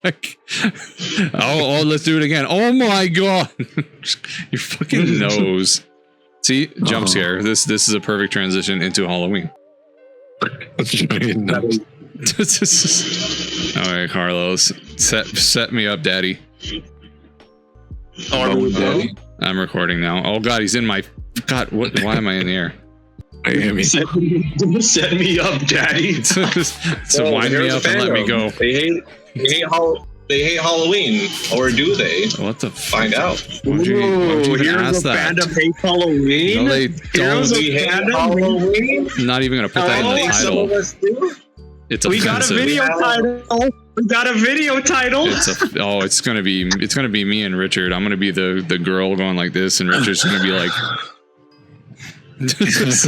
Oh, let's do it again. Oh my god. Your fucking nose. See, jump scare. This is a perfect transition into Halloween. All right, Carlos, set me up, Daddy. Daddy. I'm recording now. Oh god, he's in my. God, what? Why am I in the air? Set me up, Daddy. So wind me up and let me go. They hate Halloween, or do they? What the? Find out. Why'd you even Heroes ask of that? Fandom hate Halloween. No, they Heroes of don't. Fandom. Halloween. I'm not even gonna put that in the Some of title. us do. It's We got a offensive. video title. We got a video title. It's gonna be me and Richard. I'm gonna be the girl going like this, and Richard's gonna be like. He's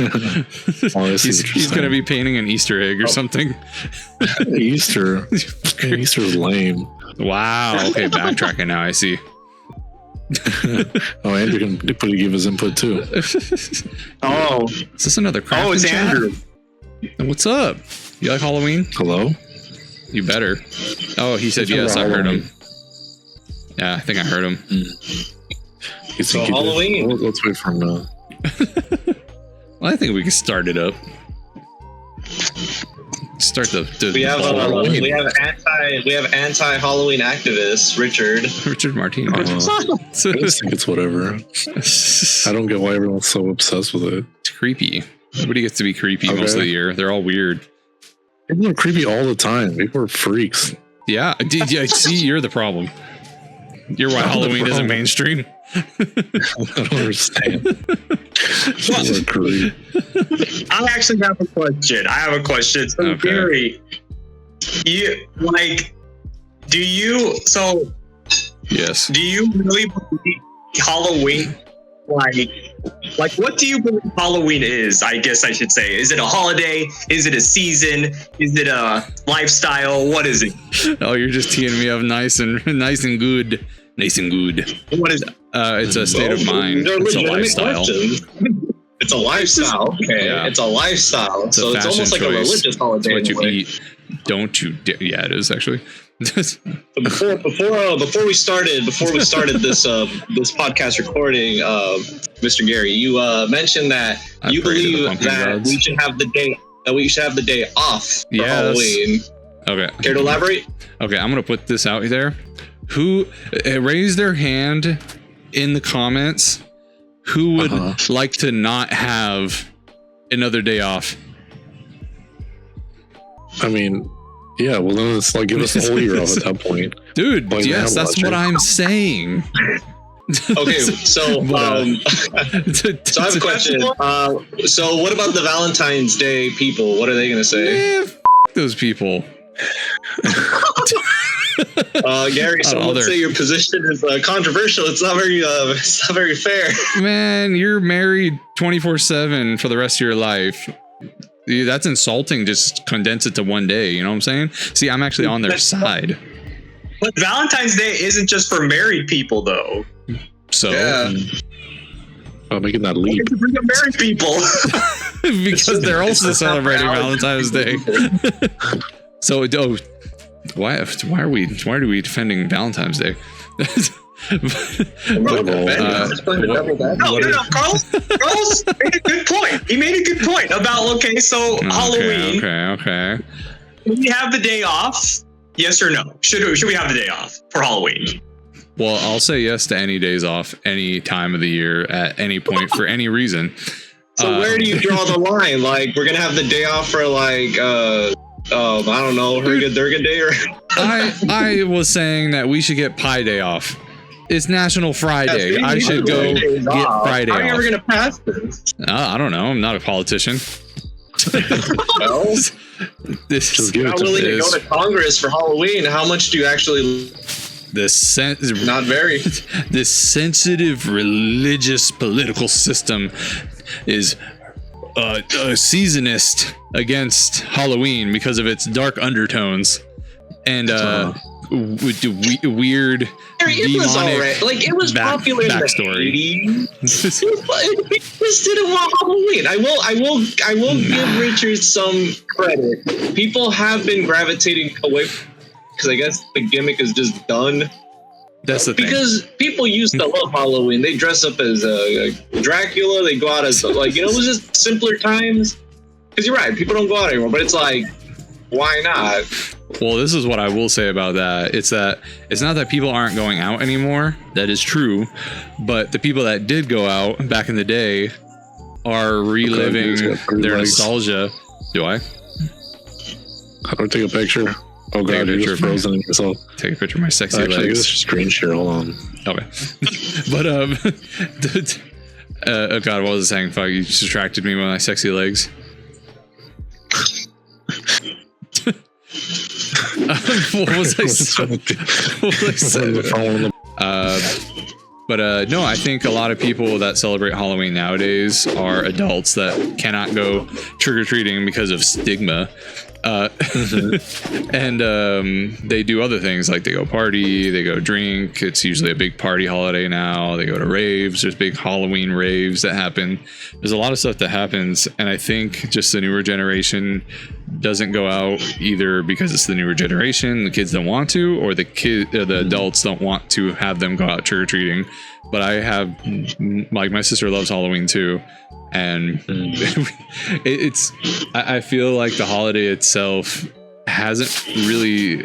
gonna be painting an Easter egg or something. Easter is lame. Wow. Okay, backtracking now. I see. Oh, Andrew can give his input too. Oh, Is this another crap? it's Andrew. What's up? You like Halloween? Hello? You better. Oh, he said yes. I heard him. Yeah, I think I heard him. So Halloween. Let's wait for him now. Well, I think we can start it up. Start the We have anti Halloween activist Richard Martinez. I just think it's whatever. I don't get why everyone's so obsessed with it. It's creepy. Everybody gets to be creepy most of the year. They're all weird. People are creepy all the time. People are freaks. Yeah, see, you're the problem. You're why Halloween isn't mainstream. I don't understand. People are creepy. I actually have a question. So Okay. Gary, do you really believe Halloween? Like, what do you believe Halloween is? I guess I should say. Is it a holiday? Is it a season? Is it a lifestyle? What is it? Oh, you're just teeing me up nice and good. Nice and good. What is it? It's a state of mind. They're It's a legitimate lifestyle. questions. It's a lifestyle. Okay, Yeah. It's a lifestyle. It's a So it's fashion almost like a choice. religious holiday. It's what in a you way. eat. Don't you? Yeah, it is actually. Before we started this this podcast recording, Mr. Gary, you mentioned that you believe that we should have the day off for Halloween. Okay. Care to elaborate? Okay, I'm gonna put this out there. Who raise their hand in the comments? Who would like to not have another day off? I mean, yeah, well then it's like give us the whole year off at that point. Dude, Like yes, that's what I'm saying. Okay, so so I have a question. So what about the Valentine's Day people? What are they gonna say? Those people. Gary, some would say your position is controversial. It's not very fair. Man, you're married 24/7 for the rest of your life. Dude, that's insulting. Just condense it to one day. You know what I'm saying? See, I'm actually on their side. But Valentine's Day isn't just for married people, though. So, Yeah. Making that leap. It's for married people. because they're also celebrating Valentine's Day. So, why are we defending Valentine's Day? No, Carlos made a good point. He made a good point about Halloween. Okay. Do we have the day off? Yes or no? Should we have the day off for Halloween? Well, I'll say yes to any days off, any time of the year, at any point, for any reason. So where do you draw the line? Like, we're gonna have the day off for I don't know, Durga Day, or I was saying that we should get Pie Day off. It's National Friday. Yeah, I should go get Friday off. How are you ever off. gonna pass this? I don't know. I'm not a politician. Well, This Just give you're it not to willing to is go to Congress for Halloween. How much do you actually? Not very. This sensitive religious political system is seasonist against Halloween because of its dark undertones and weird It was alright. Like, it was popular backstory. in the 80s. It just didn't want Halloween. I will give Richard some credit. People have been gravitating away. because I guess the gimmick is just done. That's the thing. Because people used to love Halloween. They dress up as Dracula. They go out as like, it was just simpler times. Because you're right, people don't go out anymore. But it's like, why not? Well, this is what I will say about that. It's not that people aren't going out anymore. That is true. But the people that did go out back in the day are reliving their nostalgia. Do I? I don't take a picture. Oh god, you're just frozen in yourself. Take a picture of my sexy legs. This is screen share. Hold on. Okay. But oh god, what was I saying? Fuck, you distracted me with my sexy legs. What was I saying? No, I think a lot of people that celebrate Halloween nowadays are adults that cannot go trick-or-treating because of stigma. And they do other things, like they go party, they go drink. It's usually a big party holiday now. They go to raves. There's big Halloween raves that happen. There's a lot of stuff that happens, and I think just the newer generation doesn't go out either because it's the newer generation, the kids don't want to, or the adults don't want to have them go out trick-or-treating. But I have, like, my sister loves Halloween too, and I feel like the holiday itself hasn't really,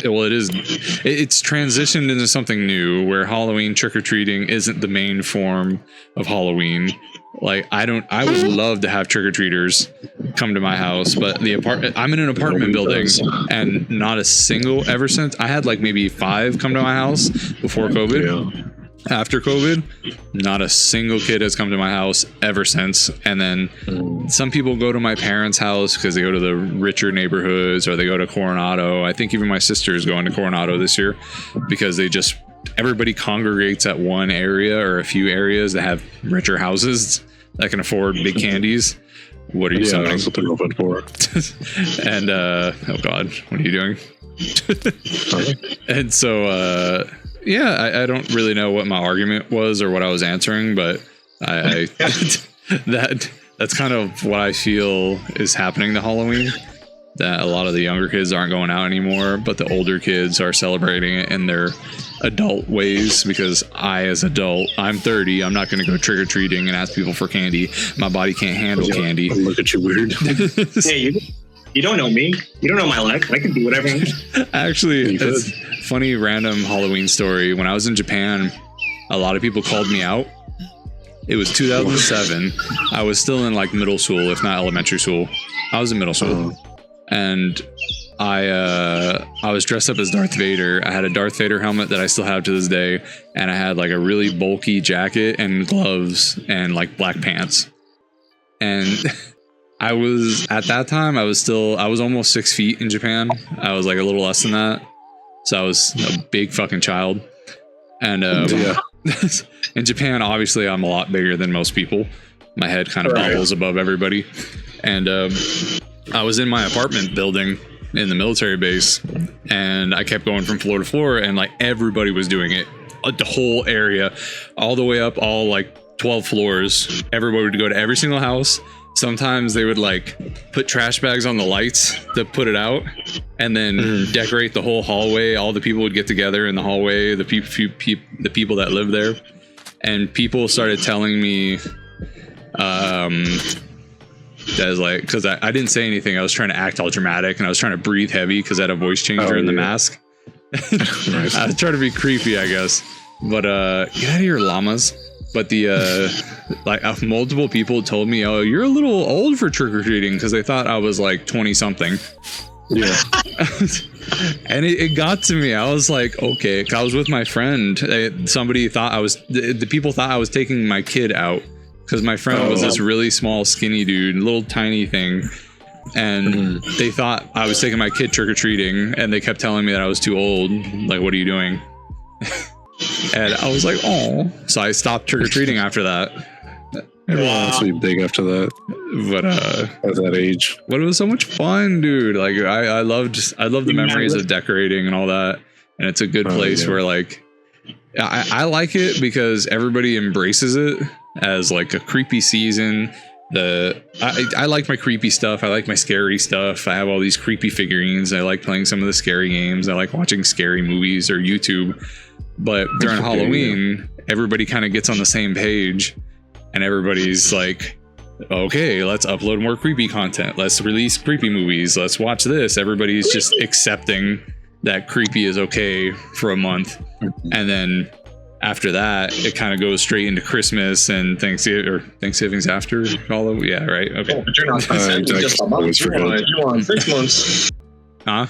well, it's transitioned into something new where Halloween trick-or-treating isn't the main form of Halloween. Like, I would love to have trick-or-treaters come to my house, but I'm in an apartment building, and not a single, ever since I had like maybe 5 come to my house before COVID. Yeah. After COVID, not a single kid has come to my house ever since. And then some people go to my parents' house because they go to the richer neighborhoods, or they go to Coronado. I think even my sister is going to Coronado this year because everybody congregates at one area or a few areas that have richer houses that can afford big candies. What are you summoning? That's what they're open for. And oh god, what are you doing? And so I don't really know what my argument was or what I was answering, but that's kind of what I feel is happening to Halloween. That a lot of the younger kids aren't going out anymore, but the older kids are celebrating it in their adult ways. Because as adult, I'm 30, I'm not going to go trick-or-treating and ask people for candy. My body can't handle candy. Look at you weird. Hey, you don't know me. You don't know my life. I can do whatever I want. Actually, it's funny random Halloween story. When I was in Japan, a lot of people called me out. It was 2007. I was still in like middle school, if not elementary school. I was in middle school. And I was dressed up as Darth Vader. I had a Darth Vader helmet that I still have to this day, and I had like a really bulky jacket and gloves and like black pants. And I was almost 6 feet in Japan. I was like a little less than that, so I was a big fucking child. And in Japan, obviously, I'm a lot bigger than most people. My head kind of bobbles above everybody, and I was in my apartment building in the military base, and I kept going from floor to floor, and like everybody was doing it. The whole area, all the way up, all like 12 floors. Everybody would go to every single house. Sometimes they would like put trash bags on the lights to put it out, and then decorate the whole hallway. All the people would get together in the hallway, the people that live there, and people started telling me that is like, because I didn't say anything. I was trying to act all dramatic, and I was trying to breathe heavy because I had a voice changer in the mask. Nice. I was trying to be creepy, I guess. But get out of here, llamas. But the like multiple people told me, "Oh, you're a little old for trick-or-treating," because they thought I was like 20 something. Yeah. And it got to me. I was like, okay. I was with my friend. Somebody thought the people thought I was taking my kid out, because my friend was this really small, skinny dude, little tiny thing. And they thought I was taking my kid trick-or-treating, and they kept telling me that I was too old. Like, what are you doing? And I was like, oh. So I stopped trick-or-treating after that. Wow. To be big after that. But at that age. But it was so much fun, dude. Like I loved the memories of decorating and all that. And it's a good place where like I like it because everybody embraces it as like a creepy season. I like my creepy stuff. I like my scary stuff. I have all these creepy figurines. I like playing some of the scary games. I like watching scary movies or YouTube. But during Halloween, everybody kind of gets on the same page, and everybody's like, okay, let's upload more creepy content. Let's release creepy movies. Let's watch this. Everybody's just accepting that creepy is okay for a month. And then after that, it kind of goes straight into Christmas and Thanksgiving's after Halloween. Yeah, right. Okay. Oh, but you're not content with just a month. You want 6 months. Huh?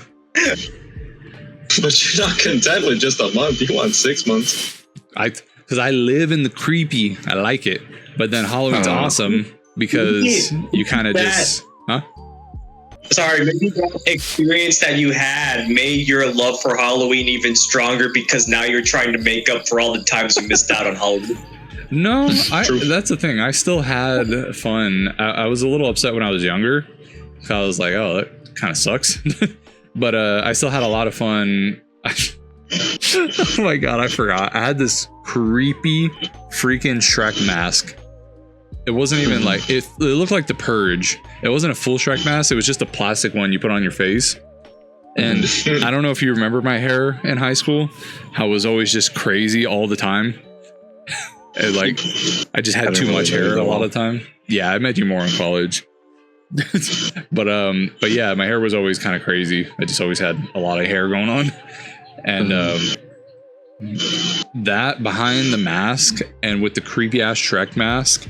But you're not content with just a month. You want 6 months. Because I live in the creepy. I like it. But then Halloween's awesome because you kind of just... Huh? Sorry, maybe that experience that you had made your love for Halloween even stronger because now you're trying to make up for all the times you missed out on Halloween. No, that's the thing. I still had fun. I was a little upset when I was younger. I was like, oh, that kind of sucks. But I still had a lot of fun. Oh my God, I forgot. I had this creepy freaking Shrek mask. It wasn't even like, it looked like the Purge. It wasn't a full Shrek mask. It was just a plastic one you put on your face. And I don't know if you remember my hair in high school, how it was always just crazy all the time. And like, I just had too much hair a lot of the time. Yeah, I met you more in college. But yeah, my hair was always kind of crazy. I just always had a lot of hair going on. And that behind the mask and with the creepy ass Shrek mask,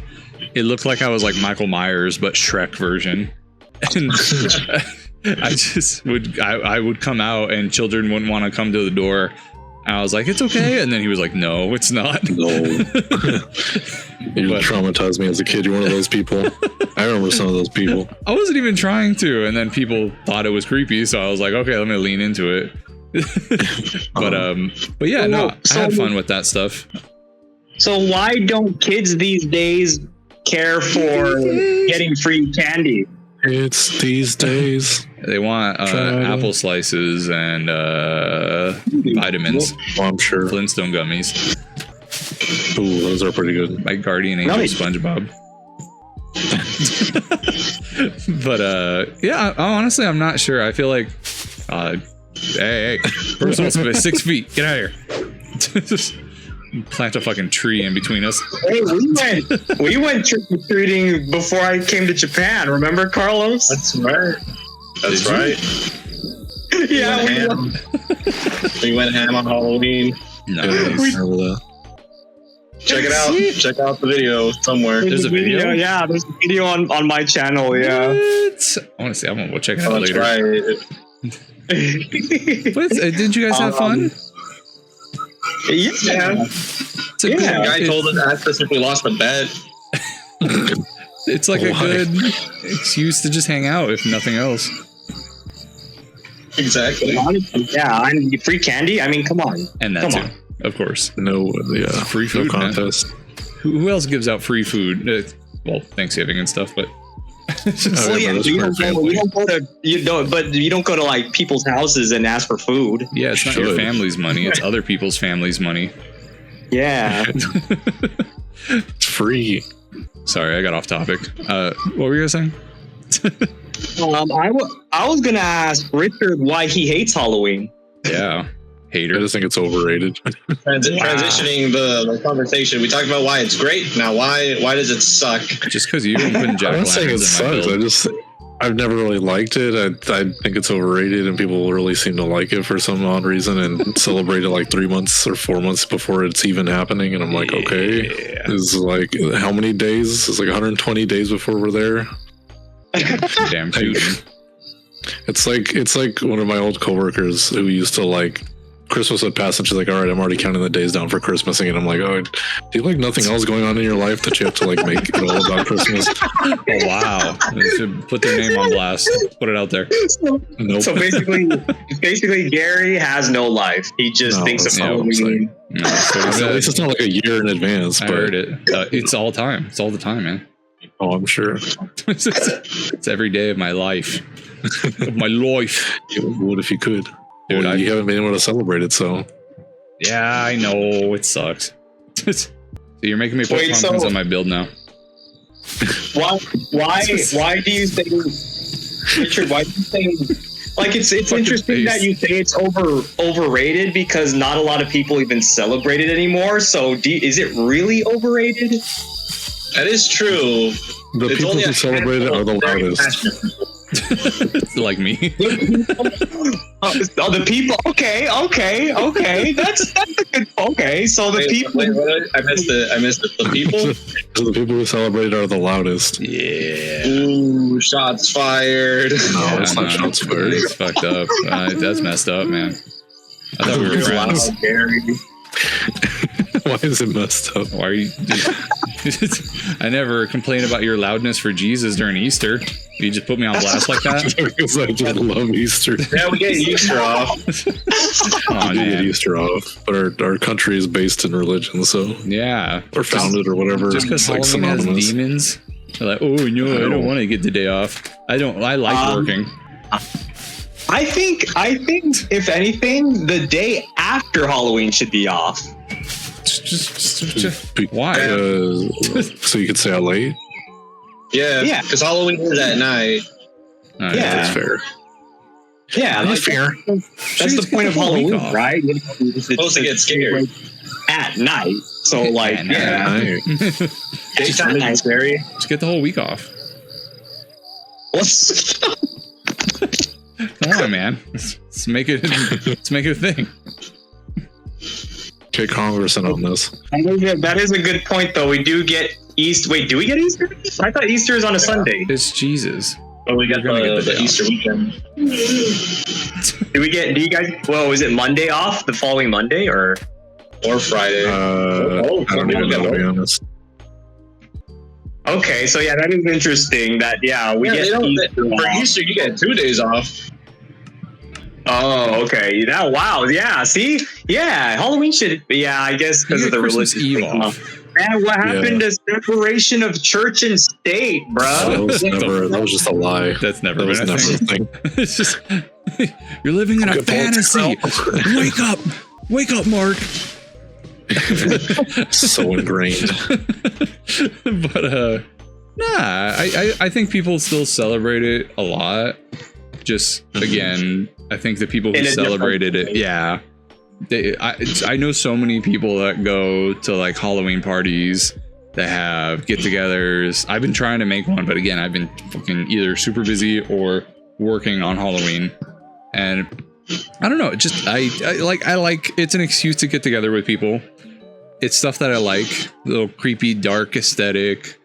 it looked like I was like Michael Myers, but Shrek version. And I would come out and children wouldn't want to come to the door. And I was like, it's okay. And then he was like, no, it's not. No. You traumatized me as a kid. You're one of those people. I remember some of those people. I wasn't even trying to. And then people thought it was creepy. So I was like, okay, let me lean into it. But yeah, no, I had fun with that stuff. So why don't kids these days care for getting free candy? It's these days. They want apple slices and vitamins. Oh, I'm sure. Flintstone gummies. Ooh, those are pretty good. My guardian angel SpongeBob. But yeah, honestly, I'm not sure. I feel like hey, personal space, 6 feet. Get out of here. Plant a fucking tree in between us. Hey, we went trick-or-treating before I came to Japan. Remember, Carlos? That's right. That's right. Yeah, we went ham on Halloween. Nice. Check it out. Check out the video somewhere. There's a video? Yeah, there's a video on my channel. Yeah. What? I want to see. I'm gonna go check it out later. Right. Didn't you guys have fun? Yeah. The guy told us, asked us if we lost a bet. It's like a good excuse to just hang out, if nothing else. Exactly. Yeah, and free candy. I mean, come on. And that too, of course. No, free food no contest. Who else gives out free food? Well, Thanksgiving and stuff, but. You don't go to like people's houses and ask for food. Yeah, it's not your family's money; it's other people's family's money. Yeah, it's free. Sorry, I got off topic. What were you guys saying? I was gonna ask Richard why he hates Halloween. Yeah, hater. I just think it's overrated. Transitioning the conversation, we talked about why it's great. Now, why does it suck? Just because you didn't put jack-o'-lanterns in my build. I've never really liked it. I think it's overrated, and people really seem to like it for some odd reason and celebrate it like 3 months or 4 months before it's even happening. And I'm like, okay, it's like how many days? It's like 120 days before we're there. Damn shooting. It's like one of my old coworkers who used to like Christmas would pass and she's like, all right, I'm already counting the days down for Christmas. And I'm like, oh, do you like nothing else going on in your life that you have to like make it all about Christmas? Oh, wow. They should put their name on blast. Put it out there. Nope. So basically, Gary has no life. He just thinks of Halloween. At least it's not like a year in advance. I but heard it. It's all time. It's all the time, man. Oh, I'm sure. It's every day of my life. Of my life. What if you could? Dude, well, you haven't been able to celebrate it, so. Yeah, I know. It sucks. So you're making me put pumpkins on my build now. Why do you think, Richard? Why do you think? Like it's interesting that you say it's overrated because not a lot of people even celebrate it anymore. So is it really overrated? That is true. The It's people only who a celebrate it are the very loudest. passionate people. Like me. The people. Okay. That's a good. Okay, so the people. Wait, I missed it. The people. The people who celebrate are the loudest. Yeah. Ooh, shots fired. No, it's not shots fired. It's fucked up. That's messed up, man. I thought we were friends. Why is it messed up? Why are you? I never complained about your loudness for Jesus during Easter. You just put me on blast like that? Because I just love Easter. Yeah, we get Easter off. Come on, We get man. Easter off, but our country is based in religion, so Yeah. or founded or whatever. Just because like Halloween has synonymous. demons, they're like, oh no, I don't want to get the day off. I like working. I think if anything, the day after Halloween should be off. Just why? So you could say out late. Yeah, because Halloween is at night. Alright, Yeah. That's fair. Yeah, That's fair. That's the point of Get the whole week Halloween, off. right? You're supposed to get scared. At night. So like, At yeah. Daytime is scary. Just get the whole week off. Come on, man. Let's make it. Let's make it a thing. Okay, Congress in on this. That is a good point, though. We do get Easter. Wait, do we get Easter? I thought Easter is on a Sunday. It's Jesus. Oh, we got You're gonna get the the day Easter weekend. Do you guys? Well, is it Monday off? The following Monday, or? Or Friday. I don't even know, to be honest. Okay, so yeah, that is interesting. That we Yeah, get they don't, Easter for off. Easter, you get 2 days off. Oh, okay. Wow. Yeah. See. Yeah. Halloween should. Yeah. I guess because You of get the Christmas religious Eve thing. off. Man, what happened to separation of church and state, bro? That was just a lie. That's never That was been a never a thing. thing. It's just you're living in a Good point. fantasy. Wake up, Mark. So ingrained. But I think people still celebrate it a lot. Just again, I think the people who In a different celebrated it, yeah. I know so many people that go to like Halloween parties that have get-togethers. I've been trying to make one, but again, I've been fucking either super busy or working on Halloween, and I don't know. Just I like it's an excuse to get together with people. It's stuff that I like. Little creepy, dark aesthetic.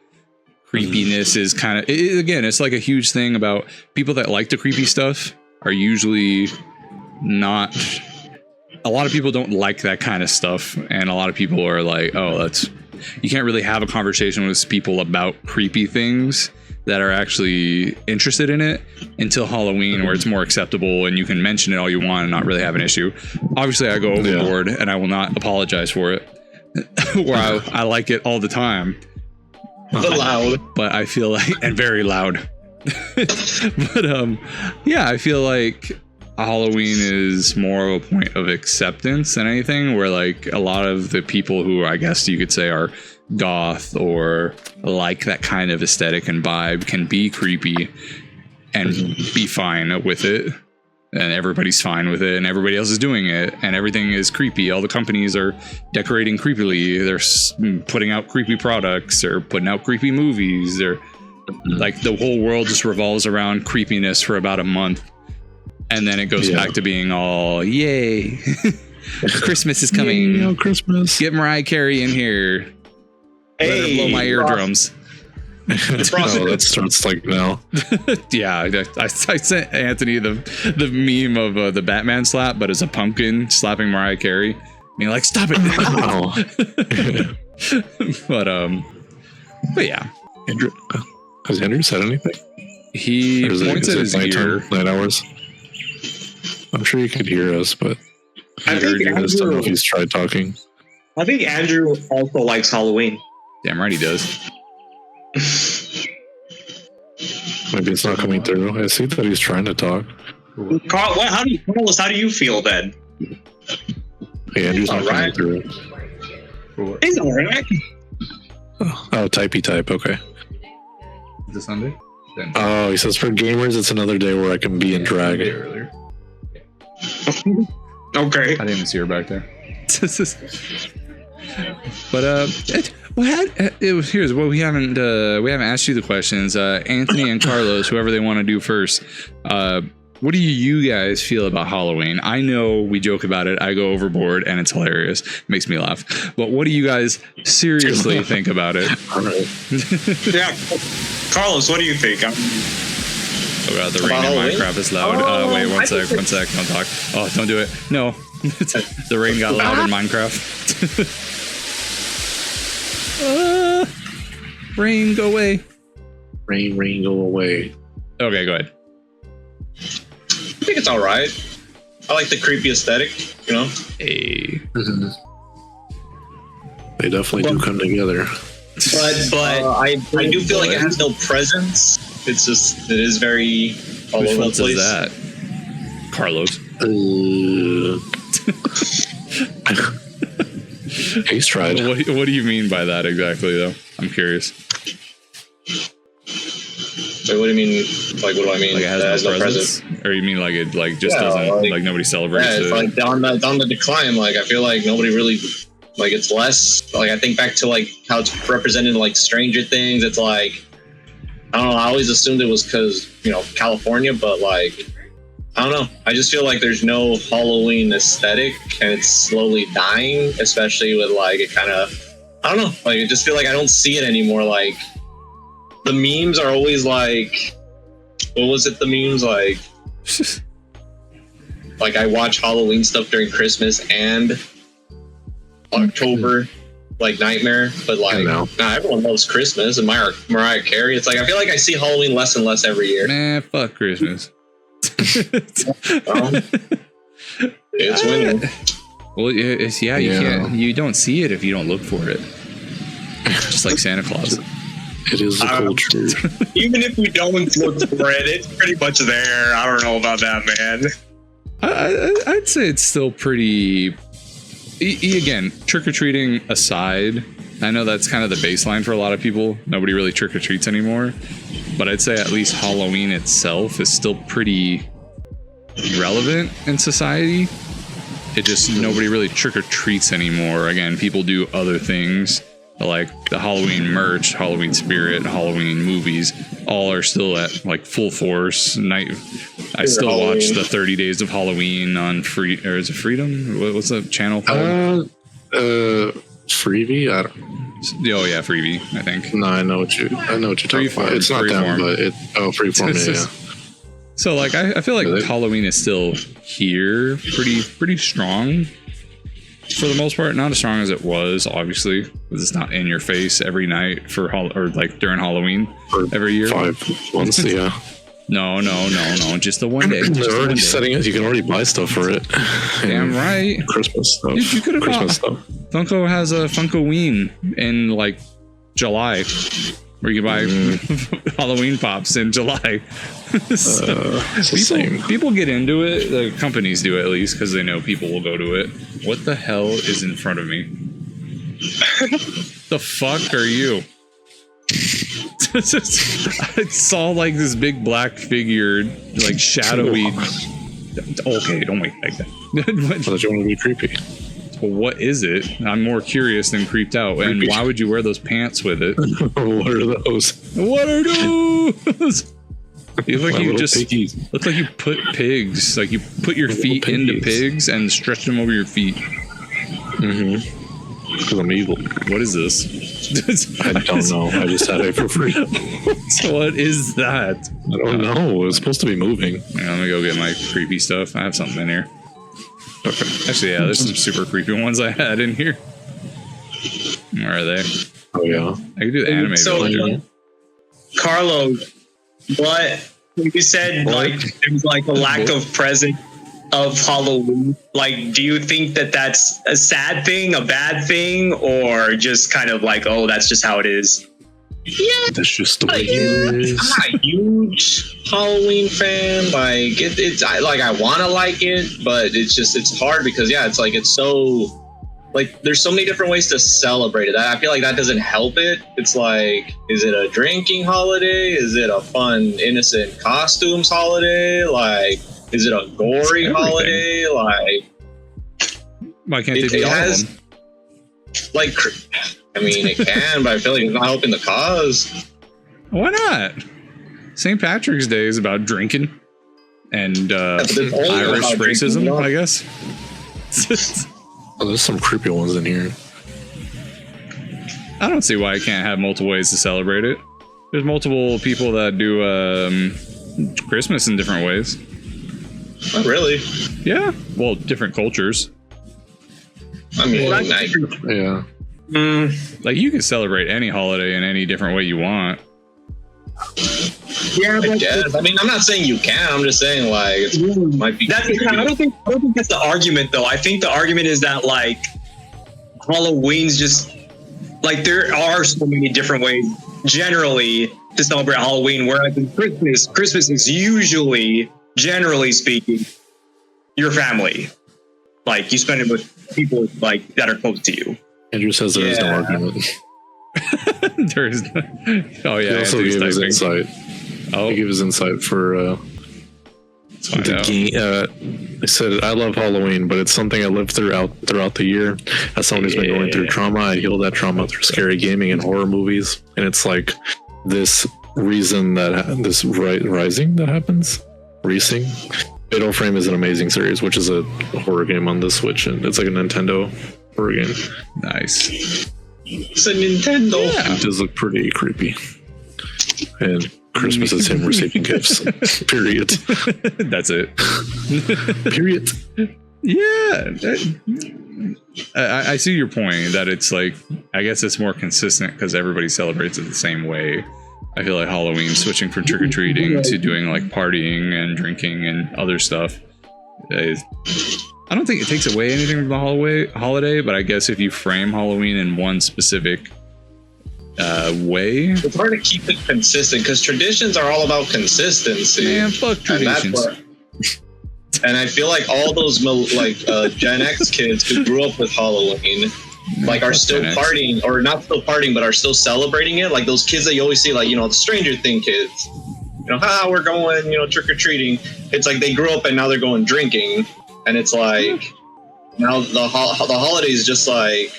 Creepiness is kind of again. It's like a huge thing about people that like the creepy stuff are usually not. A lot of people don't like that kind of stuff, and a lot of people are like, "Oh, that's." You can't really have a conversation with people about creepy things that are actually interested in it until Halloween, where it's more acceptable and you can mention it all you want and not really have an issue. Obviously, I go overboard, and I will not apologize for it. Where I like it all the time. The loud. But I feel like, and very loud. But yeah, I feel like Halloween is more of a point of acceptance than anything, where like a lot of the people who I guess you could say are goth or like that kind of aesthetic and vibe can be creepy and be fine with it. And everybody's fine with it, and everybody else is doing it, and everything is creepy. All the companies are decorating creepily. They're putting out creepy products, or putting out creepy movies. They're like the whole world just revolves around creepiness for about a month, and then it goes back to being all yay. Christmas is coming. Yay, Christmas. Get Mariah Carey in here. Let her blow my eardrums. No, that starts like now. Yeah, I sent Anthony the meme of the Batman slap, but as a pumpkin slapping Mariah Carey. Being like, stop it now. But yeah. Andrew, has Andrew said anything? He points at his ear. Night hours. I'm sure you could hear us, but I think I just don't know if Andrew, he's tried talking. I think Andrew also likes Halloween. Damn right he does. Maybe it's not coming through. I see that he's trying to talk. Carl, how do you feel then? Hey, Andrew's not coming Alright. through. He's alright. Oh, typey type. Okay. Is it Sunday? Then Oh, he says for gamers, it's another day where I can be in drag. earlier. Okay. I didn't even see her back there. But here's what we haven't asked you the questions. Anthony and Carlos, whoever they want to do first. What do you guys feel about Halloween? I know we joke about it. I go overboard and it's hilarious. It makes me laugh. But what do you guys seriously think about it? All right. Yeah. Carlos, what do you think? Oh god, the rain in Minecraft is loud. Wait, one sec. Don't talk. Oh, don't do it. No. The rain got loud in Minecraft. Rain, go away. Rain, go away. Okay, go ahead. I think it's all right. I like the creepy aesthetic, you know. Hey. They definitely do come together. But I do feel like it has no presence. It is very all Which over the fault place. is that? Carlos. He's tried. What do you mean by that exactly, though? I'm curious. Wait, what do you mean? Like, what do I mean? Like it has no presence? Or you mean like it just doesn't, like nobody celebrates it? Yeah, it's like on the decline. Like, I feel like nobody really, like, it's less, like, I think back to, like, how it's represented in, like, Stranger Things. It's like, I don't know, I always assumed it was because, you know, California, but, like, I don't know. I just feel like there's no Halloween aesthetic, and it's slowly dying, especially with, like, it kind of, I don't know, like, I just feel like I don't see it anymore. Like, the memes are always like, what was it? The memes like I watch Halloween stuff during Christmas and October, like Nightmare. But like, nah, everyone loves Christmas and Mariah Carey. It's like I feel like I see Halloween less and less every year. Man, fuck Christmas. It's winning. Well, you don't see it if you don't look for it. Just like Santa Claus. It is the culture. Even if we don't look for it, it's pretty much there. I don't know about that, man. I'd say it's still pretty. Again, trick-or-treating aside, I know that's kind of the baseline for a lot of people. Nobody really trick-or-treats anymore. But I'd say at least Halloween itself is still pretty relevant in society. It just, nobody really trick-or-treats anymore. Again, people do other things. Like the Halloween merch, Halloween spirit, Halloween movies, all are still at like full force. I still watch the 30 Days of Halloween on is it Freedom? What's the channel called? Freebie? I don't. Oh yeah, Freebie. I think. No, I know what you're talking about. It's not them, but Freeform. Yeah. So like, I feel like Halloween is still here, pretty strong. For the most part, not as strong as it was, obviously, because it's not in your face every night or like during Halloween every year. 5 months, yeah. No, just the one day. They're already setting it. You can already buy stuff for it. Damn right. Christmas stuff. Dude, you could have bought stuff. Funko has a Funkoween in like July, where you can buy Halloween pops in July. People get into it. The companies do at least because they know people will go to it. What the hell is in front of me? The fuck are you? I saw like this big black figure, like shadowy. Okay, don't make like that. I thought you wanted to be creepy. Well, what is it? I'm more curious than creeped out. And why would you wear those pants with it? What are those? What are those? You look like you just piggies. Look like you put pigs, like you put your feet into pigs and stretch them over your feet. Mm-hmm. Because I'm evil. What is this? I don't know. I just had it for free. So what is that? I don't know. It was supposed to be moving. Yeah, let me go get my creepy stuff. I have something in here. Okay. Actually, yeah, there's some super creepy ones I had in here. Where are they? Oh yeah. I could do the anime version. Carlos, what you said, like there's like a lack of presence of Halloween. Like, do you think that that's a sad thing, a bad thing, or just kind of like, oh, that's just how it is? Yeah, that's just the way it is. I'm not a huge Halloween fan. Like I want to like it, but it's hard because it's like it's so like there's so many different ways to celebrate it. I feel like that doesn't help it. It's like, is it a drinking holiday? Is it a fun, innocent costumes holiday? Like, is it a gory holiday? Like, why can't they be all of them? Like, I mean, it can, but I feel like it's not helping the cause. Why not? St. Patrick's Day is about drinking and Irish racism, I guess. Oh, there's some creepy ones in here. I don't see why I can't have multiple ways to celebrate it. There's multiple people that do Christmas in different ways. Not really. Yeah. Well, different cultures. I mean, yeah. Like, you can celebrate any holiday in any different way you want. Yeah, I guess. I mean, I'm not saying you can. I'm just saying, like, it might be. I don't think that's the argument, though. I think the argument is that, like, Halloween's just like, there are so many different ways generally to celebrate Halloween. Whereas in Christmas is usually, generally speaking, your family. Like, you spend it with people like that are close to you. Andrew says there is no argument. There is. Oh yeah. He also gave his insight. Oh, he gave his insight for. He said, "I love Halloween, but it's something I live throughout the year. As someone who's been going through trauma, I heal that trauma through scary gaming and horror movies. And it's like this reason that this rising that happens, Rising. Fatal Frame is an amazing series, which is a horror game on the Switch, and it's like a Nintendo horror game. Nice. It's a Nintendo. Yeah. It does look pretty creepy. And Christmas is him receiving gifts. Period. That's it. Period. Yeah. I see your point that it's like, I guess it's more consistent because everybody celebrates it the same way. I feel like Halloween switching from trick-or-treating to doing like partying and drinking and other stuff. I don't think it takes away anything from the holiday, but I guess if you frame Halloween in one specific way, it's hard to keep it consistent because traditions are all about consistency. Man, fuck traditions. And I feel like all those Gen X kids who grew up with Halloween, like, are still partying, or not still partying, but are still celebrating it. Like those kids that you always see, like, you know, the Stranger Thing kids. You know, we're going, you know, trick or treating. It's like they grew up and now they're going drinking, and it's like now the holiday is just like,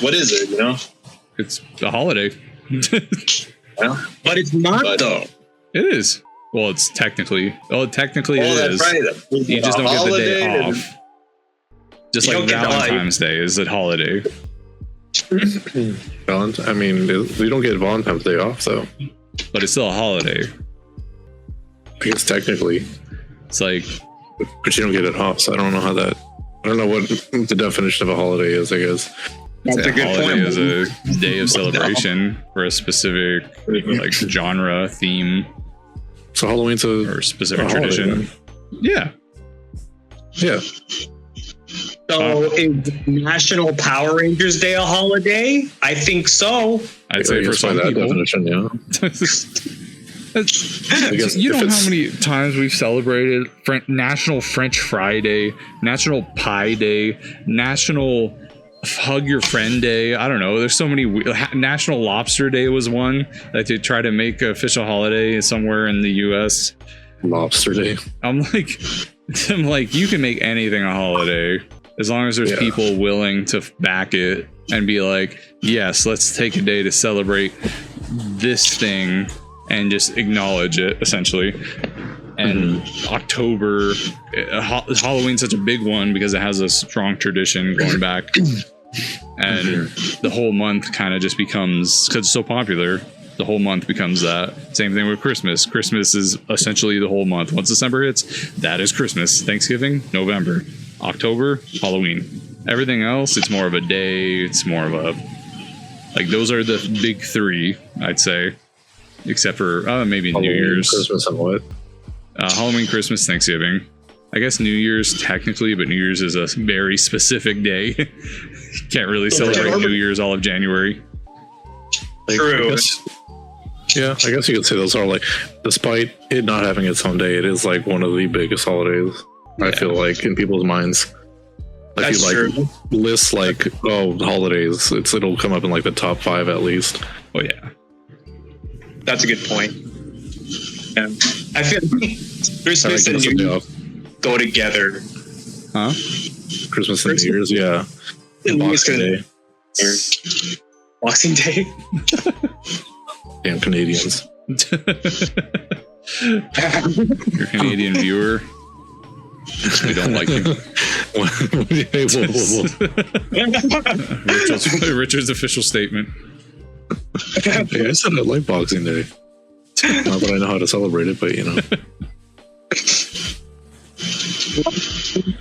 what is it? You know, it's a holiday. Yeah. But it's not though. It is. Well, it's technically. Oh, technically it is. Right. You just don't get the day off. Just like Valentine's Day is a holiday. I mean, we don't get Valentine's Day off, though. But it's still a holiday. I guess technically. It's like... But you don't get it off, so I don't know how that... I don't know what the definition of a holiday is, I guess. That's a good point. Is a day of celebration for a specific like genre, theme. So Halloween's or specific tradition. Yeah. Yeah. So is National Power Rangers Day a holiday? I think so. I'd say for some people. Definition, yeah. You know how many times we've celebrated National French Fry Day, National Pie Day, National Hug Your Friend Day. I don't know. There's so many. National Lobster Day was one that they try to make an official holiday somewhere in the U.S. Lobster Day. I'm like, you can make anything a holiday as long as there's people willing to back it and be like, yes, let's take a day to celebrate this thing and just acknowledge it, essentially. And October, Halloween's such a big one because it has a strong tradition going back. And the whole month kind of just becomes, because it's so popular, the whole month becomes that. Same thing with Christmas. Christmas is essentially the whole month. Once December hits, that is Christmas. Thanksgiving, November. October, Halloween. Everything else, it's more of a day. It's more of a... Like, those are the big three, I'd say. Except for maybe Halloween, New Year's. Christmas and what? Halloween, Christmas, Thanksgiving. I guess New Year's technically, but New Year's is a very specific day. Can't really celebrate New Year's all of January. True. Yeah, I guess you could say those are like, despite it not having its own day, it is like one of the biggest holidays, I feel like, in people's minds. That's true. Lists like holidays, it'll come up in like the top 5 at least. Oh yeah, that's a good point. Yeah. I feel like Christmas and New Year's go together. Huh? Christmas and New Year's, yeah. Boxing Day. Boxing Day. Damn Canadians. Your Canadian viewer. We don't like you. Hey, whoa. Richard's official statement. Hey, I said I like Boxing Day. Not that I know how to celebrate it, but you know.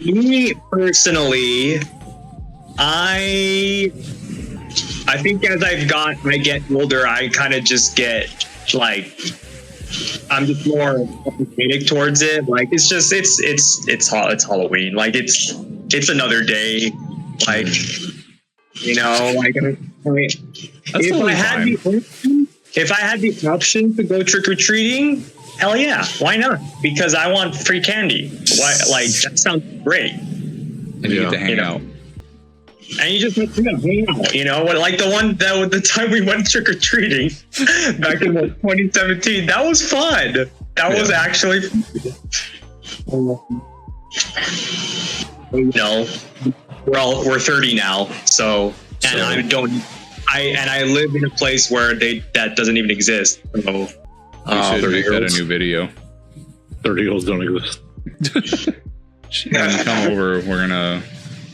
Me personally, I think as I get older, I kind of just get like, I'm just more apologetic towards it. Like it's Halloween. Like it's another day. Like, you know, like if I had the option to go trick or treating, hell yeah, why not? Because I want free candy. Why? Like that sounds great. And you get to hang out. And you just hang out, you know, like the time we went trick or treating back in 2017. That was fun. That was actually fun. You know, we're 30 now, so I live in a place where that doesn't even exist. So we should make that a new video. 30-year-olds don't exist. Come over.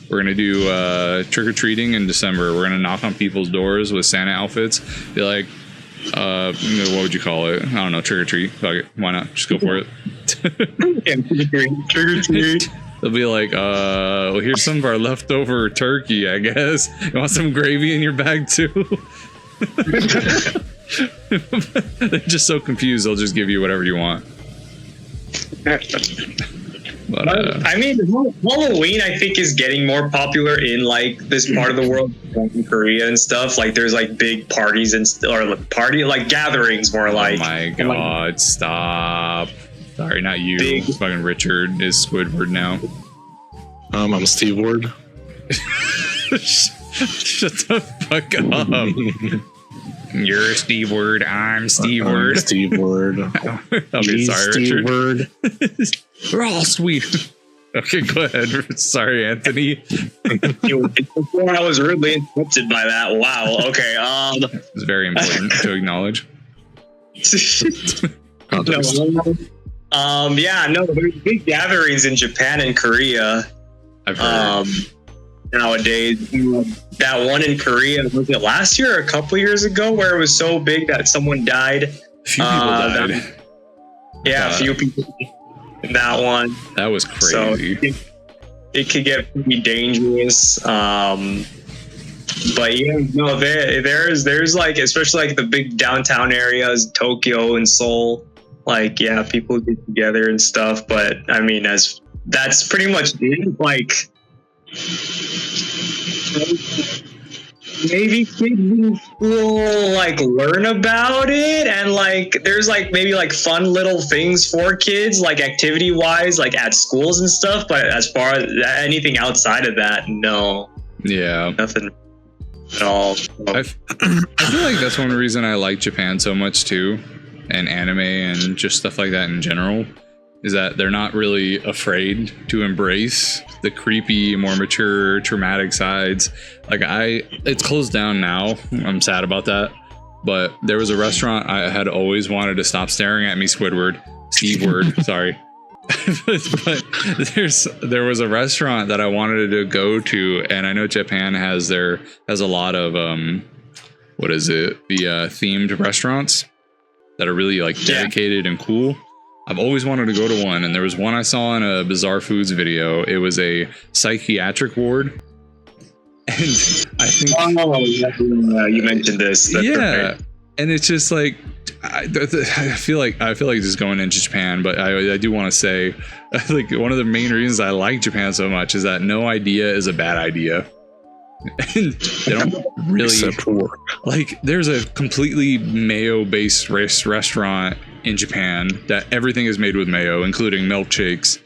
We're gonna do trick or treating in December. We're gonna knock on people's doors with Santa outfits. Be like, what would you call it? I don't know. Trick or treat. Fuck it. Why not? Just go for it. Trick or treat. They'll be like, well, here's some of our leftover turkey, I guess. You want some gravy in your bag too? They're just so confused. They'll just give you whatever you want. But, I mean, Halloween, I think, is getting more popular in like this part of the world, like in Korea and stuff. Like, there's like big parties like gatherings, more like. Oh my god! Stop. Sorry, not you. Fucking Richard is Squidward now. I'm Steve Ward. Shut the fuck up. You're Steve Ward. I'm Steve Ward. Steve Ward. Okay, sorry, Steve Richard. Ward. We're all sweet. Okay, go ahead. Sorry, Anthony. Before I was rudely interrupted by that. Wow. Okay. It's very important to acknowledge. Yeah. No, there's big gatherings in Japan and Korea. I've heard. Nowadays, that one in Korea, was it last year or a couple years ago, where it was so big that someone died? A few people died. A few people. That one. That was crazy. So it could get pretty dangerous. But yeah, no, there's like, especially like the big downtown areas, Tokyo and Seoul. Like, yeah, people get together and stuff. But I mean, that's pretty much it. Like, maybe kids in school like learn about it, and like there's like maybe like fun little things for kids, like activity wise, like at schools and stuff. But as far as anything outside of that, no. Yeah, nothing at all. I feel like that's one reason I like Japan so much too, and anime and just stuff like that in general, is that they're not really afraid to embrace the creepy, more mature, traumatic sides. Like it's closed down now. I'm sad about that. But there was a restaurant I had always wanted to stop staring at me, Steve Word, sorry. but there was a restaurant that I wanted to go to, and I know Japan has a lot of the themed restaurants that are really like dedicated and cool. I've always wanted to go to one, and there was one I saw in a Bizarre Foods video. It was a psychiatric ward, and I think you mentioned this. That's right. And it's just like I feel like just going into Japan, but I do want to say, like, one of the main reasons I like Japan so much is that no idea is a bad idea. And they don't really like. There's a completely mayo-based restaurant in Japan that everything is made with mayo, including milkshakes.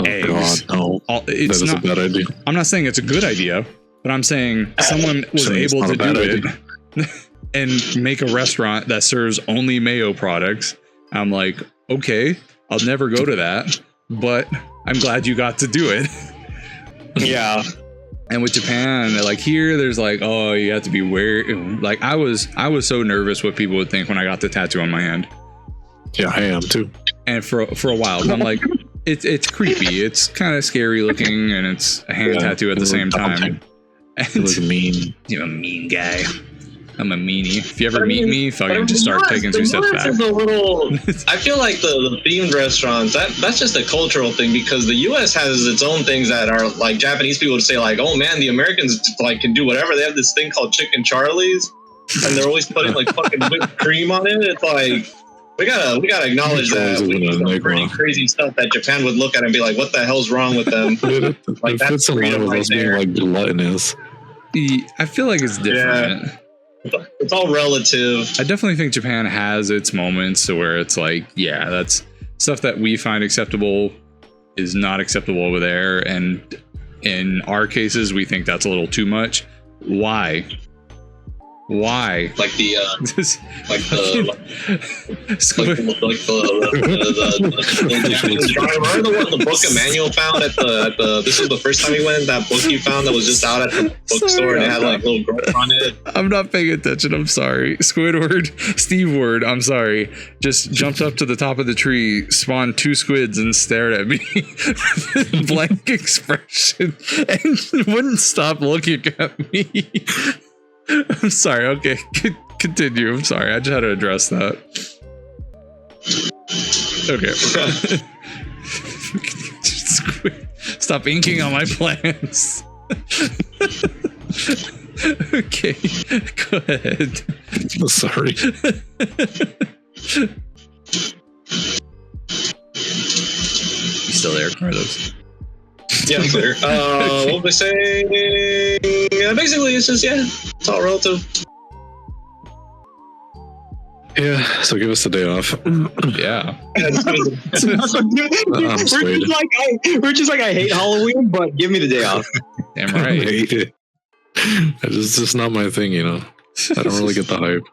eggs. God, no. That It's is not a bad idea. I'm not saying it's a good idea, but I'm saying someone was It's able not to a bad do idea. it and make a restaurant that serves only mayo products. I'm like, okay, I'll never go to that, but I'm glad you got to do it. Yeah. And with Japan, like here, there's like, oh, you have to be wearing. Like I was so nervous what people would think when I got the tattoo on my hand. Yeah, I am too. And for a while, I'm like, it's creepy. It's kind of scary looking, and it's a hand tattoo at the same time. You look mean. You're a mean guy. I'm a meanie. If you ever meet me, fucking just start taking 2 steps back. Is a little, I feel like the themed restaurants, that's just a cultural thing, because the U.S. has its own things that are like Japanese people would say like, oh man, the Americans like can do whatever. They have this thing called Chicken Charlie's, and they're always putting like fucking whipped cream on it. It's like we gotta acknowledge that we do some pretty crazy stuff that Japan would look at and be like, what the hell's wrong with them? Like that's a lot of us being like gluttonous. I feel like it's different. Yeah. It's all relative. I definitely think Japan has its moments to where it's like, yeah, that's stuff that we find acceptable is not acceptable over there. And in our cases, we think that's a little too much. Why? Like the Japanese driver, the book Emmanuel found at the this was the first time he went, that book he found that was just out at the bookstore and it had like little growth on it. I'm not paying attention, I'm sorry. Squidward, Steve Word, I'm sorry, just jumped up to the top of the tree, spawned 2 squids and stared at me with blank expression and wouldn't stop looking at me. I'm sorry. Okay, continue. I'm sorry. I just had to address that. Okay. Stop inking on my plans. Okay, go ahead. Sorry. You still there, Carlos? Yeah, I'm clear. What was I saying? Basically, it's just, it's all relative. Yeah, so give us the day off. Yeah. We're just like, I hate Halloween, but give me the day off. Damn right. I hate it. It's just not my thing, you know. I don't really get the hype.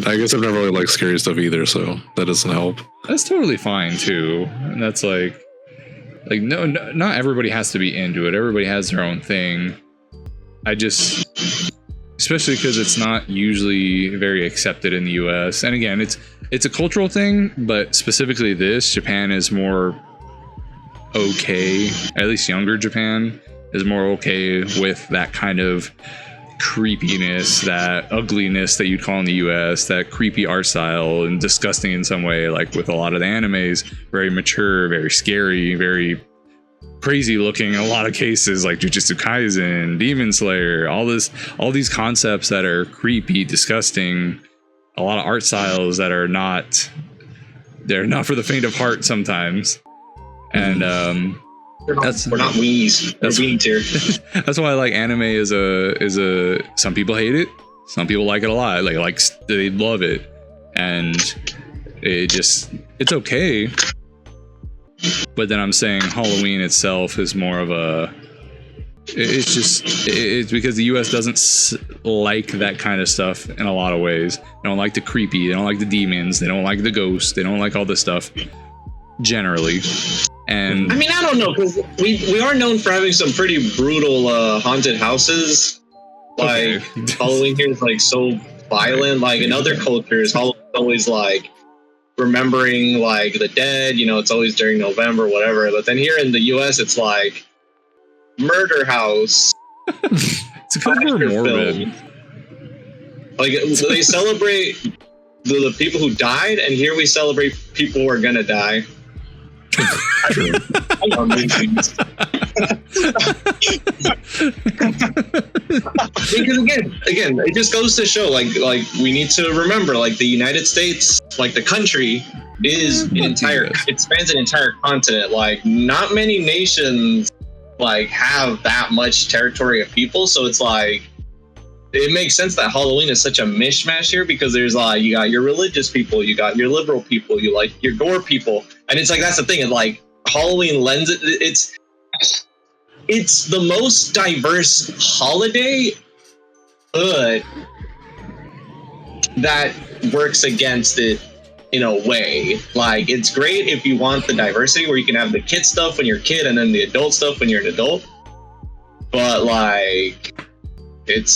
I guess I've never really liked scary stuff either, so that doesn't help. That's totally fine too. And that's like no, not everybody has to be into it. Everybody has their own thing. I just, especially because it's not usually very accepted in the US. And again, it's a cultural thing, but specifically Japan is more okay, at least younger Japan is more okay with that kind of creepiness, that ugliness that you'd call in the US, that creepy art style and disgusting in some way, like with a lot of the animes, very mature, very scary, very crazy looking in a lot of cases, like Jujutsu Kaisen, Demon Slayer, all these concepts that are creepy, disgusting, a lot of art styles that are not for the faint of heart sometimes. And we're not wees. We're weens here. That's why I like anime is a some people hate it, some people like it a lot. Like they love it, and it's okay. But then I'm saying Halloween itself is more of a. It's because the U.S. doesn't like that kind of stuff in a lot of ways. They don't like the creepy. They don't like the demons. They don't like the ghosts. They don't like all this stuff. Generally. And I mean, I don't know, because we are known for having some pretty brutal haunted houses. Like okay. Halloween here is like so violent. Like in other cultures, Halloween is always like remembering like the dead. You know, it's always during November, whatever. But then here in the U.S., it's like murder house. It's kind of morbid. Film. Like they celebrate the people who died, and here we celebrate people who are gonna die. Because again, it just goes to show like we need to remember, like the United States, like the country is it spans an entire continent. Like not many nations like have that much territory of people, so it's like it makes sense that Halloween is such a mishmash here, because there's you got your religious people, you got your liberal people, you like your gore people, and it's like that's the thing. And like Halloween lends it's the most diverse holiday, but that works against it in a way. Like, it's great if you want the diversity where you can have the kid stuff when you're a kid and then the adult stuff when you're an adult. But like, it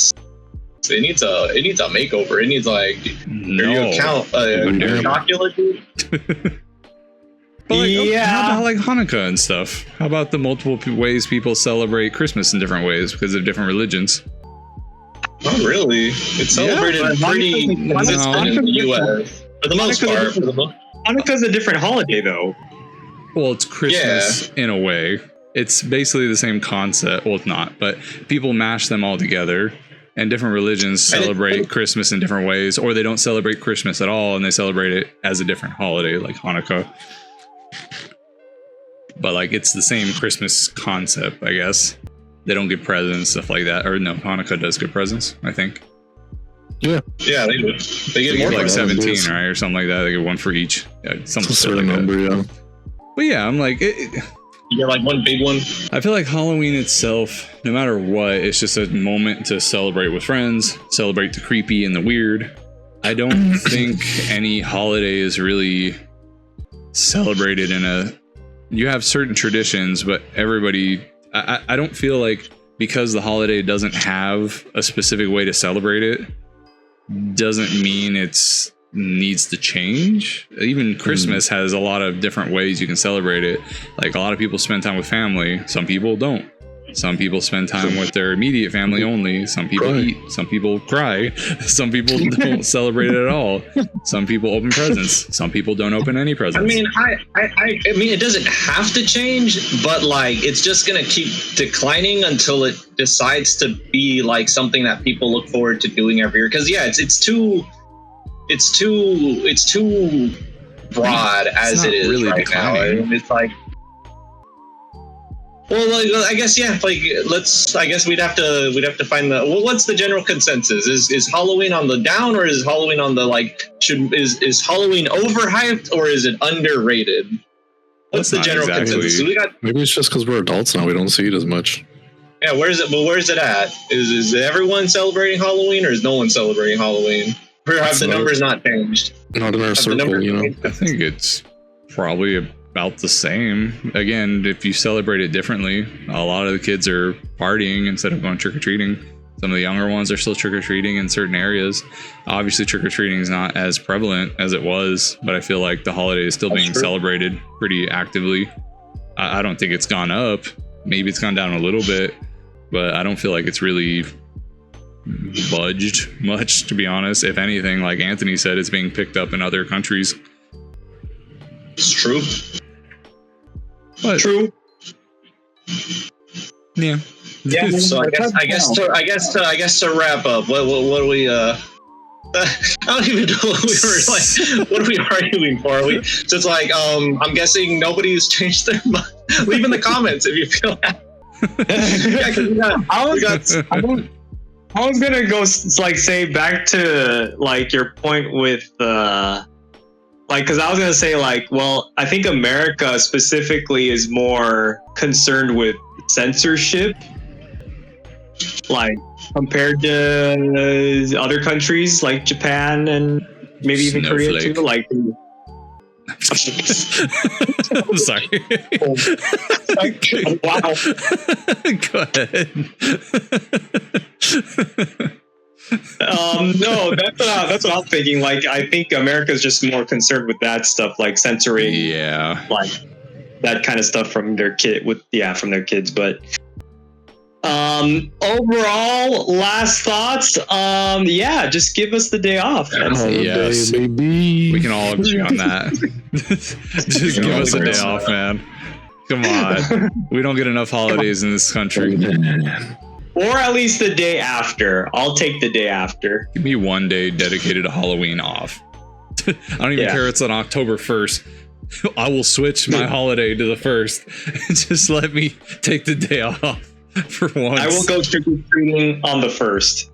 needs a makeover. It needs like chocolate. But like, how about like Hanukkah and stuff? How about the multiple ways people celebrate Christmas in different ways because of different religions? Not really. It's celebrated pretty consistent in the U.S. For the most part. Hanukkah's a different holiday, though. Well, it's Christmas in a way. It's basically the same concept. Well, it's not, but people mash them all together. And different religions celebrate Christmas in different ways, or they don't celebrate Christmas at all, and they celebrate it as a different holiday, like Hanukkah. But like, it's the same Christmas concept, I guess. They don't get presents, stuff like that. Or no, Hanukkah does get presents, I think. Yeah, they do. They get more like 17, right, or something like that. They get one for each. Yeah, something a certain like number, that. But yeah, I'm like, you get like one big one. I feel like Halloween itself, no matter what, it's just a moment to celebrate with friends, celebrate the creepy and the weird. I don't think any holiday is really celebrated in a. You have certain traditions, but everybody. I don't feel like because the holiday doesn't have a specific way to celebrate it, doesn't mean it's needs to change. Even Christmas has a lot of different ways you can celebrate it. Like, a lot of people spend time with family. Some people don't. Some people spend time with their immediate family only. Some people eat. Some people cry. Some people don't celebrate it at all. Some people open presents. Some people don't open any presents. I mean, I mean, it doesn't have to change, but like, it's just gonna keep declining until it decides to be like something that people look forward to doing every year. Because it's too broad as it is really right now. I mean, it's like. Well, like, I guess like I guess we'd have to find the. Well, what's the general consensus? Is Halloween on the down, or is Halloween on the like? Is Halloween overhyped, or is it underrated? What's the general consensus? Maybe it's just because we're adults now. We don't see it as much. Yeah, where's it at? Is everyone celebrating Halloween, or is no one celebrating Halloween? Or have the numbers not changed? Not in our circle, you know. I think it's probably about the same. Again, if you celebrate it differently, a lot of the kids are partying instead of going trick-or-treating. Some of the younger ones are still trick-or-treating in certain areas. Obviously, trick-or-treating is not as prevalent as it was, but I feel like the holiday is still being celebrated pretty actively. I don't think it's gone up. Maybe it's gone down a little bit, but I don't feel like it's really budged much, to be honest. If anything, like Anthony said, it's being picked up in other countries. It's true. But, true. Yeah. So I guess to wrap up, what do we? I don't even know what we were like. What are we arguing for? So it's like, I'm guessing nobody's changed their mind. Leave in the comments if you feel that. I was gonna go like say back to like your point with like, because I was gonna say like, well, I think America specifically is more concerned with censorship, like compared to other countries like Japan and maybe even Korea too. Like, I'm sorry. Wow. Go ahead. No, that's what I'm thinking. Like, I think America's just more concerned with that stuff, like censoring, like that kind of stuff from their from their kids. But overall, last thoughts. Just give us the day off. Yes, baby. We can all agree on that. Just give us a day off, man. Come on, we don't get enough holidays in this country. Or at least the day after. I'll take the day after. Give me one day dedicated to Halloween off. I don't even care it's on October 1st. I will switch my holiday to the 1st. Just let me take the day off for once. I will go trick-or-treating on the 1st.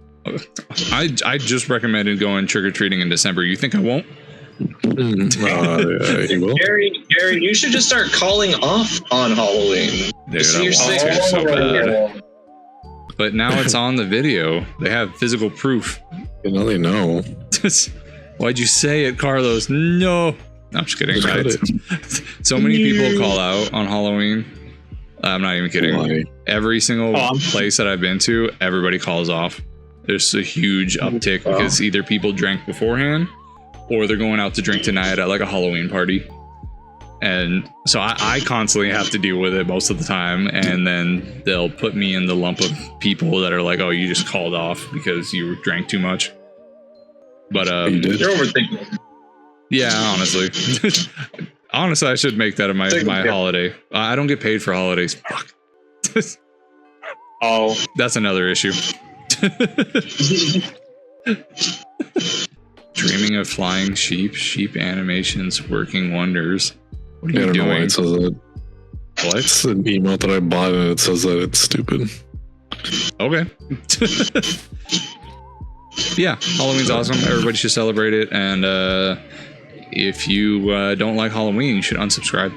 I just recommended going trick-or-treating in December. You think I won't? He will. Gary, you should just start calling off on Halloween. Dude, I want to so bad. But now it's on the video. They have physical proof. You know they know. Why'd you say it, Carlos? No. I'm just kidding. So many people call out on Halloween. I'm not even kidding. Why? Every single place that I've been to, everybody calls off. There's a huge uptick because either people drank beforehand or they're going out to drink tonight at like a Halloween party. And so I constantly have to deal with it most of the time. And then they'll put me in the lump of people that are like, oh, you just called off because you drank too much. But you're overthinking. Yeah, honestly. Honestly, I should make that my holiday. I don't get paid for holidays. Fuck. Oh. That's another issue. Dreaming of flying sheep animations working wonders. What are you doing? Know why it says that. What? It's an email that I bought and it says that it's stupid. Okay. Yeah, Halloween's awesome. Everybody should celebrate it. And if you don't like Halloween, you should unsubscribe.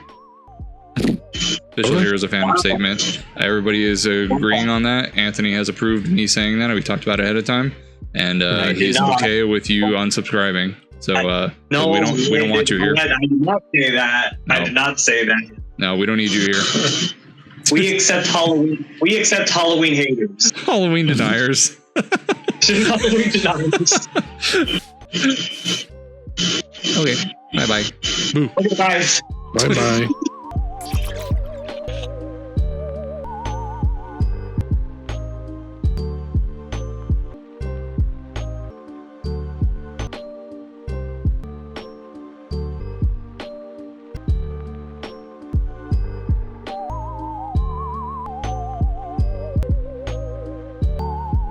Official Heroes of Fandom statement. Everybody is agreeing on that. Anthony has approved me saying that. We talked about it ahead of time. And he's okay with you unsubscribing. So no, we don't want you here. I did not say that. No. I did not say that. No, we don't need you here. We accept Halloween. We accept Halloween haters. Halloween deniers. Halloween deniers. Okay. Bye bye. Boo. Okay, guys. Bye bye.